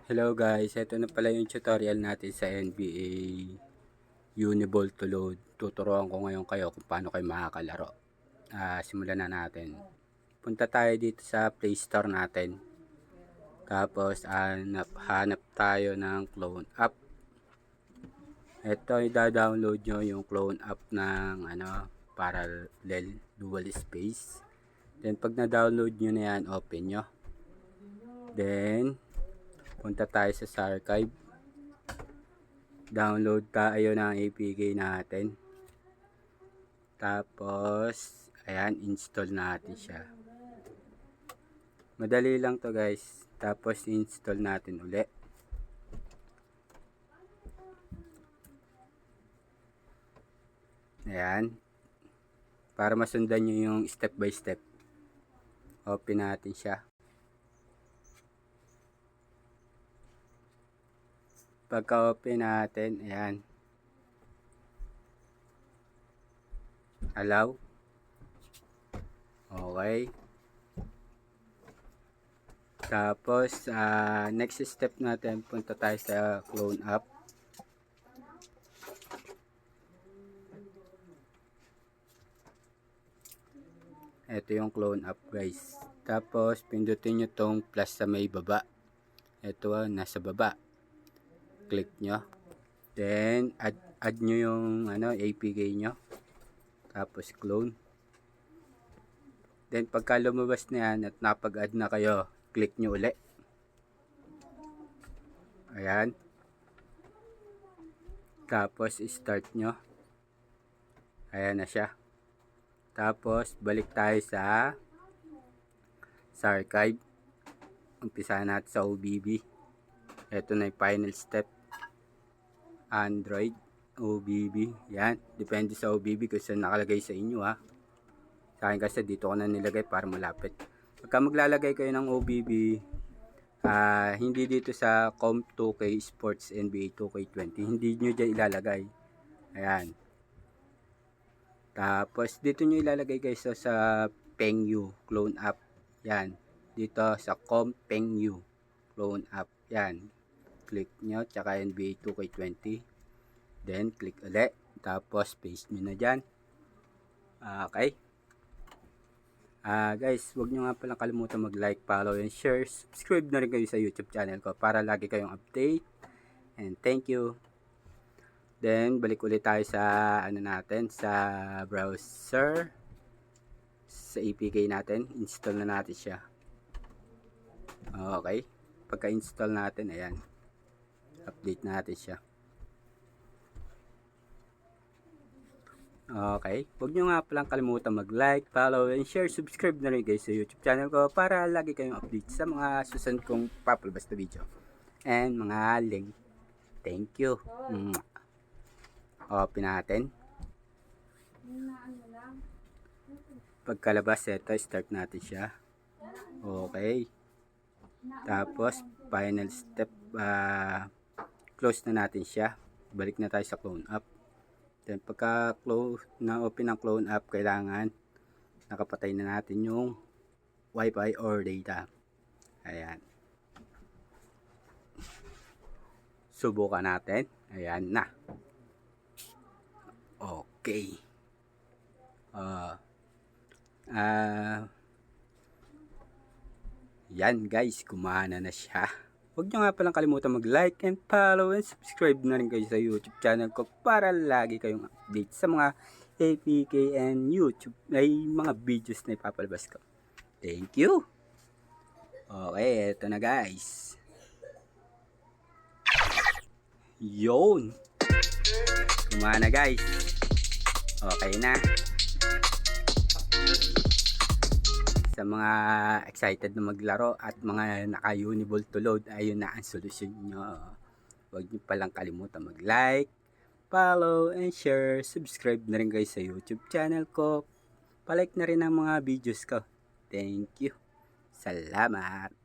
Hello guys, ito na pala yung tutorial natin sa NBA Uniball to load. Tuturuan ko ngayon kayo kung paano kayo makakalaro. Simulan na natin. Punta tayo dito sa Play Store natin. Tapos hanap tayo ng clone app. Ito i-download nyo yung clone app ng Parallel Dual Space. Then pag na-download nyo na yan, open nyo. Then punta tayo sa archive. Download tayo ng APK natin. Tapos ayan, install natin siya. Madali lang to guys. Tapos install natin uli. Ayan. Para masundan nyo yung step by step. Open natin siya. Pagka open natin, ayan. Allow. Okay. Tapos next step natin, punta tayo sa clone app. Ito yung clone app guys. Tapos pindutin nyo tong plus sa may baba. Ito nasa baba. Click nyo. Then add nyo yung APK nyo. Tapos clone. Then pagka lumabas na yan at napag-add na kayo, click nyo uli. Ayan. Tapos start nyo. Ayan na siya. Tapos balik tayo sa archive. Umpisa natin sa OBB. Ito na yung final step. Android OBB. Yan. Depende sa OBB kung saan nakalagay sa inyo ha. Sa akin kasi dito ko na nilagay para malapit. Pagka maglalagay kayo ng OBB, hindi dito sa Comp 2K Sports NBA 2K20. Hindi nyo dyan ilalagay. Ayan. Tapos dito nyo ilalagay guys sa Pengu clone app. Yan. Dito sa Comp Pengu clone app. Yan. Click nyo. Tsaka NBA 2K20. Then click ulit. Tapos paste nyo na dyan. Okay. Guys, huwag nyo nga palang kalimutan mag-like, follow, and share. Subscribe na rin kayo sa YouTube channel ko para lagi kayong update. And thank you. Then, balik ulit tayo sa natin, sa browser. Sa APK natin. Install na natin siya. Okay. Pagka-install natin, ayan. Update natin siya. Okay. Huwag nyo nga palang kalimutan mag-like, follow, and share. Subscribe na rin guys sa YouTube channel ko para lagi kayong update sa mga susunod kong papalabas na video. And mga link. Thank you. Open natin. Pagkalabas, ito, start natin siya. Okay. Tapos, final step, close na natin siya. Balik na tayo sa clone app. Then, pagka close na open ang clone app, kailangan nakapatay na natin yung Wi-Fi or data. Ayan. Subukan natin. Ayan na. Okay. Yan guys, kumana na siya. Huwag nyo nga palang kalimutan mag-like and follow and subscribe na rin kayo sa YouTube channel ko para lagi kayong update sa mga APK and YouTube ay mga videos na ipapalabas ko. Thank you. Okay, eto na guys. Yun. Kumana guys. Okay na. Sa mga excited na maglaro at mga naka-Uniball to load, ayun na ang solusyon nyo. Huwag nyo palang kalimutan mag-like, follow, and share. Subscribe na rin guys sa YouTube channel ko. Palike na rin ang mga videos ko. Thank you. Salamat.